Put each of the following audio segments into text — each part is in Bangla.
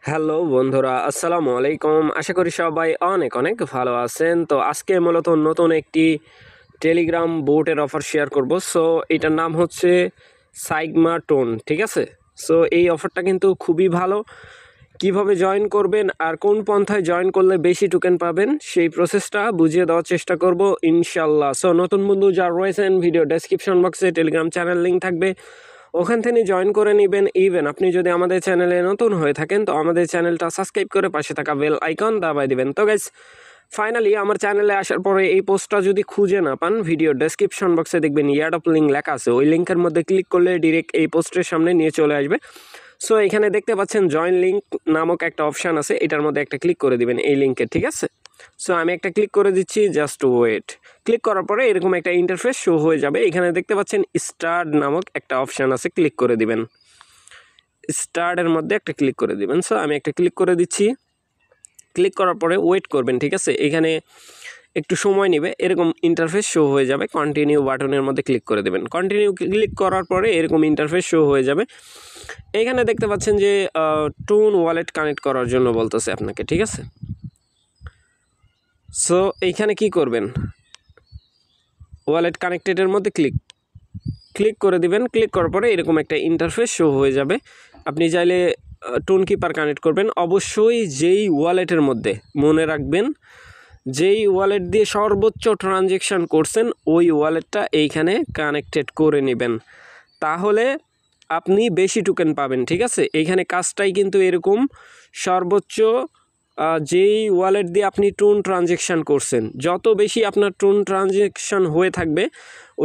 হ্যালো বন্ধুরা, আসসালামু আলাইকুম। আশা করি সবাই অনেক অনেক ভালো আছেন। তো আজকে মূলত নতুন একটি টেলিগ্রাম বোটের অফার শেয়ার করব। সো এটার নাম হচ্ছে সাইগমা টোন, ঠিক আছে? সো এই অফারটা কিন্তু খুবই ভালো। কিভাবে জয়েন করবেন আর কোন পন্থায় জয়েন করলে বেশি টোকেন পাবেন সেই প্রসেসটা বুঝিয়ে দেওয়ার চেষ্টা করব ইনশাল্লাহ। সো নতুন বন্ধু যারা রয়েছেন, ভিডিও ডেসক্রিপশন বক্সে টেলিগ্রাম চ্যানেল লিঙ্ক থাকবে, ওখান থেকে জয়েন করে নেবেন। ইভেন আপনি যদি আমাদের চ্যানেলে নতুন হয়ে থাকেন তো আমাদের চ্যানেলটা সাবস্ক্রাইব করে পাশে থাকা বেল আইকন দাবাই দিবেন। তো গাইস, ফাইনালি আমার চ্যানেলে আসার পরে এই পোস্টটা যদি খুঁজে না পান, ভিডিও ডেসক্রিপশন বক্সে দেখবেন ইয়ারডপ লিঙ্ক লেখা আছে, ওই লিঙ্কের মধ্যে ক্লিক করলে ডিরেক্ট এই পোস্টের সামনে নিয়ে চলে আসবে। সো এখানে দেখতে পাচ্ছেন জয়েন লিঙ্ক নামক একটা অপশান আছে, এটার মধ্যে একটা ক্লিক করে দিবেন এই লিঙ্কে, ঠিক আছে? সো আমি একটা ক্লিক করে দিচ্ছি, জাস্ট ওয়েট। ক্লিক করার পরে এরকম একটা ইন্টারফেস শো হয়ে যাবে। এখানে দেখতে পাচ্ছেন স্টার্ট নামক একটা অপশান আছে, ক্লিক করে দিবেন। স্টার্টের মধ্যে একটা ক্লিক করে দিবেন। সো আমি একটা ক্লিক করে দিচ্ছি। ক্লিক করার পরে ওয়েট করবেন, ঠিক আছে? এখানে একটু সময় নেবে, এরকম ইন্টারফেস শো হয়ে যাবে। কন্টিনিউ বাটনের মধ্যে ক্লিক করে দেবেন। কন্টিনিউ ক্লিক করার পরে এরকম ইন্টারফেস শো হয়ে যাবে। এখানে দেখতে পাচ্ছেন যে টোন ওয়ালেট কানেক্ট করার জন্য বলতেছে আপনাকে, ঠিক আছে? সো এইখানে কি করবেন, ওয়ালেট কানেক্টেডের মধ্যে ক্লিক করে দিবেন। ক্লিক করার পরে এরকম একটা ইন্টারফেস শো হয়ে যাবে। আপনি চাইলে টোন কিপার কানেক্ট করবেন, অবশ্যই যেই ওয়ালেটের মধ্যে, মনে রাখবেন যেই ওয়ালেট দিয়ে সর্বোচ্চ ট্রানজেকশান করছেন ওই ওয়ালেটটা এইখানে কানেক্টেড করে নেবেন, তাহলে আপনি বেশি টোকেন পাবেন, ঠিক আছে? এইখানে কাজটাই কিন্তু এরকম, সর্বোচ্চ যেই ওয়ালেট দিয়ে আপনি টোন ট্রানজেকশান করছেন, যত বেশি আপনার টোন ট্রানজেকশান হয়ে থাকবে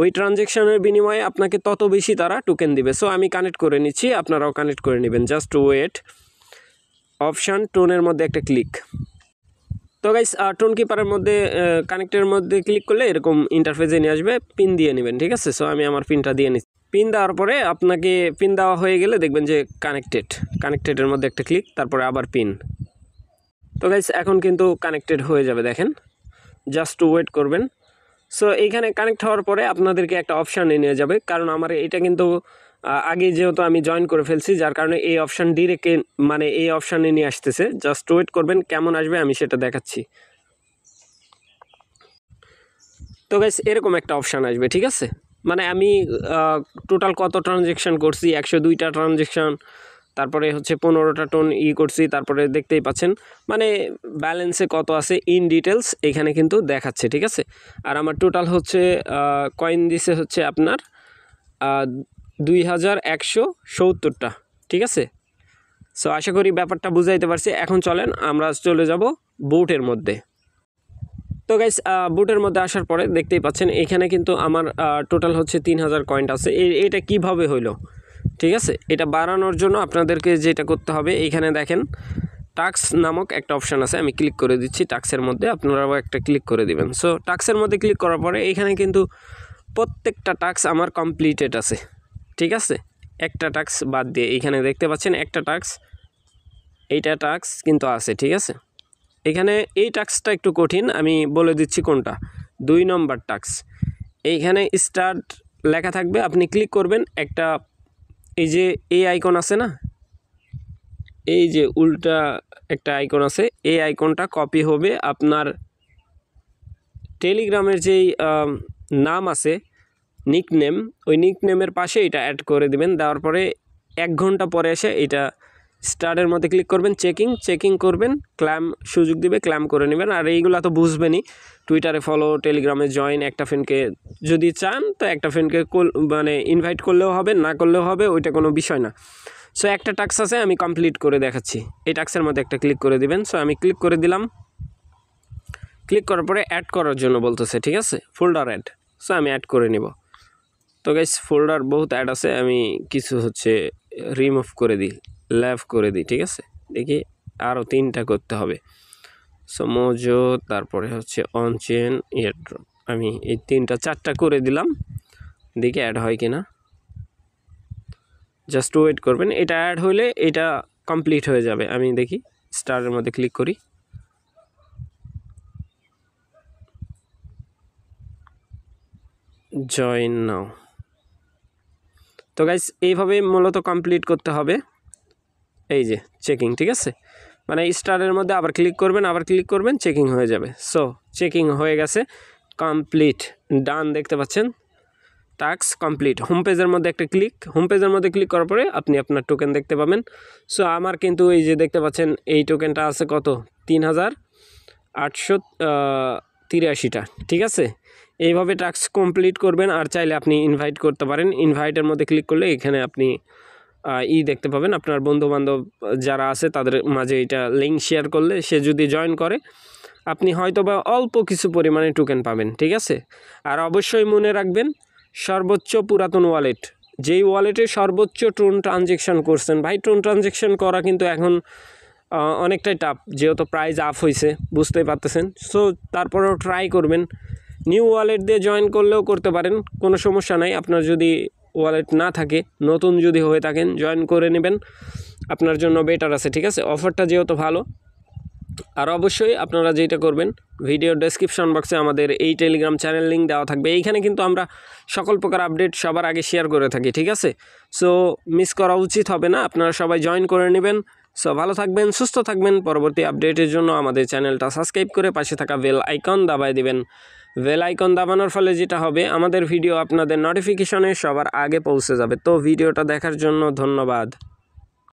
ওই ট্রানজেকশানের বিনিময়ে আপনাকে তত বেশি তারা টোকেন দিবে। সো আমি কানেক্ট করে নিচ্ছি, আপনারাও কানেক্ট করে নেবেন। Just wait. অপশান টোনের মধ্যে একটা ক্লিক। তো গাইস, টোন কিপারের মধ্যে কানেক্টের মধ্যে ক্লিক করলে এরকম ইন্টারফেসে নিয়ে আসবে। পিন দিয়ে নেবেন, ঠিক আছে? সো আমি আমার পিনটা দিয়ে নিচ্ছি। পিন দেওয়ার পরে আপনাকে পিন দেওয়া হয়ে গেলে দেখবেন যে কানেক্টেডের মধ্যে একটা ক্লিক, তারপরে আবার পিন। তো গাইস, এখন কিন্তু কানেক্টেড হয়ে যাবে, দেখেন। জাস্ট ওয়েট করবেন। সো এইখানে কানেক্ট হওয়ার পরে আপনাদেরকে একটা অপশানে নিয়ে যাবে, কারণ আমার এটা কিন্তু আগে যেহেতু আমি জয়েন করে ফেলছি, যার কারণে এই অপশান ডিরেক্ট মানে এই অপশানে নিয়ে আসতেছে। জাস্ট ওয়েট করবেন, কেমন আসবে আমি সেটা দেখাচ্ছি। তো গাইস, এরকম একটা অপশান আসবে, ঠিক আছে? মানে আমি টোটাল কত ট্রানজেকশান করছি, 102টা ট্রানজেকশান, তারপরে হচ্ছে 15টা টোন করছি, তারপরে দেখতেই পাচ্ছেন মানে ব্যালেন্সে কত আছে ইন ডিটেলস এখানে কিন্তু দেখাচ্ছে, ঠিক আছে? আর আমার টোটাল হচ্ছে কয়েন দিছে হচ্ছে আপনার 2170টা, ঠিক আছে? সো আশা করি ব্যাপারটা বুঝাইতে পারছি। এখন চলেন আমরা চলে যাব বোটের মধ্যে। তো গাইস, বুটের মধ্যে আসার পরে দেখতেই পাচ্ছেন এখানে কিন্তু আমার টোটাল হচ্ছে 3000 কয়েন আছে। এটা কিভাবে হইলো, ঠিক আছে? এটা বাড়ানোর জন্য আপনাদেরকে যেটা করতে হবে, এইখানে দেখেন টাক্স নামক একটা অপশান আছে, আমি ক্লিক করে দিচ্ছি। টাক্সের মধ্যে আপনারাও একটা ক্লিক করে দিবেন। সো টাক্সের মধ্যে ক্লিক করার পরে এইখানে কিন্তু প্রত্যেকটা টাক্স আমার কমপ্লিটেড আছে, ঠিক আছে? একটা টাক্স বাদ দিয়ে এইখানে দেখতে পাচ্ছেন একটা টাক্স, এইটা টাক্স কিন্তু আছে, ঠিক আছে? এখানে এই টাস্কটা একটু কঠিন, আমি বলে দিচ্ছি কোনটা। 2 নম্বর টাস্ক, এইখানে স্টার্ট লেখা থাকবে, আপনি ক্লিক করবেন। একটা এই যে এই আইকন আছে না, এই যে উল্টা একটা আইকন আছে, এই আইকনটা কপি হবে আপনার টেলিগ্রামের যেই নাম আছে নিকনেম, ওই নিকনেমের পাশে এটা অ্যাড করে দিবেন। দেওয়ার পরে 1 ঘন্টা পরে এসে এটা স্টার্টের মধ্যে ক্লিক করবেন, চেকিং করবেন, ক্ল্যাম সুযোগ দিবে, ক্ল্যাম করে নেবেন। আর এইগুলো তো বুঝবেনই, টুইটারে ফলো, টেলিগ্রামে জয়েন, একটা ফ্রেন্ডকে যদি চান তো একটা ফ্রেন্ডকে মানে ইনভাইট করলেও হবে, না করলেও হবে, ওইটা কোনো বিষয় না। সো একটা টাস্ক আছে, আমি কমপ্লিট করে দেখাচ্ছি। এই টাস্কের মধ্যে একটা ক্লিক করে দিবেন। সো আমি ক্লিক করে দিলাম। ক্লিক করার পরে অ্যাড করার জন্য বলতেছে, ঠিক আছে? Folder add. সো আমি অ্যাড করে নিব। তো গাইস, ফোল্ডার বহুত অ্যাড আছে, আমি কিছু হচ্ছে রিমুভ করে দিই, লেফট করে দিই, ঠিক আছে? দেখি আরও 3টা করতে হবে। সো মোজো, তারপরে হচ্ছে অন চেন, এয়ারড্রপ, আমি এই 4টা করে দিলাম। দেখি অ্যাড হয় কিনা, জাস্ট ওয়েট করবেন। এটা অ্যাড হলে এটা কমপ্লিট হয়ে যাবে। আমি দেখি স্টারের মধ্যে ক্লিক করি। জয়েন নাও। তো গাইস, এইভাবে মূলত কমপ্লিট করতে হবে। এই যে চেকিং, ঠিক আছে, মানে স্টারের মধ্যে আবার ক্লিক করবেন, আবার ক্লিক করবেন, চেকিং হয়ে যাবে। সো চেকিং হয়ে গেছে, কমপ্লিট, ডান দেখতে পাচ্ছেন, টাস্ক কমপ্লিট। হোম পেজের মধ্যে একটা ক্লিক, হোম পেজের মধ্যে ক্লিক করার পরে আপনি আপনার টোকেন দেখতে পাবেন। সো আমার কিন্তু এই যে দেখতে পাচ্ছেন এই টোকেনটা আছে কত, 3883টা, ঠিক আছে। এইভাবে টাস্ক কমপ্লিট করবেন। আর চাইলে আপনি ইনভাইট করতে পারেন, ইনভাইটের মধ্যে ক্লিক করলে এখানে আপনি দেখতে পাবেন আপনার বন্ধুবান্ধব যারা আছে তাদের মাঝে এটা লিঙ্ক শেয়ার করলে সে যদি জয়েন করে আপনি হয়তো বা অল্প কিছু পরিমাণে টোকেন পাবেন, ঠিক আছে। আর অবশ্যই মনে রাখবেন সর্বোচ্চ পুরাতন ওয়ালেট, যেই ওয়ালেটে সর্বোচ্চ টোন ট্রানজেকশন করছেন, ভাই টোন ট্রানজেকশন করা কিন্তু এখন অনেকটাই টাফ, যেহেতু প্রাইস আপ হয়েছে, বুঝতেই পারতেছেন। সো তারপরেও ট্রাই করবেন, নিউ ওয়ালেট দিয়ে জয়েন করলেও করতে পারেন, কোনো সমস্যা নাই। আপনার যদি ওয়ালেট না থাকে, নতুন যদি হয়ে থাকেন, জয়েন করে নেবেন, আপনার জন্য বেটার আছে, ঠিক আছে। অফারটা যেহেতু ভালো। আর অবশ্যই আপনারা যেটা করবেন, ভিডিও ডেসক্রিপশন বক্সে আমাদের এই টেলিগ্রাম চ্যানেল লিঙ্ক দেওয়া থাকবে, এইখানে কিন্তু আমরা সকল প্রকার আপডেট সবার আগে শেয়ার করে থাকি, ঠিক আছে। সো মিস করা উচিত হবে না, আপনারা সবাই জয়েন করে নেবেন। সো ভালো থাকবেন, সুস্থ থাকবেন। পরবর্তী আপডেটের জন্য আমাদের চ্যানেলটা সাবস্ক্রাইব করে পাশে থাকা বেল আইকন দাবায় দিবেন। বেল আইকন দাবানোর ফলে যেটা হবে, আমাদের ভিডিও আপনাদের নোটিফিকেশনে সবার আগে পৌঁছে যাবে। তো ভিডিওটা দেখার জন্য ধন্যবাদ।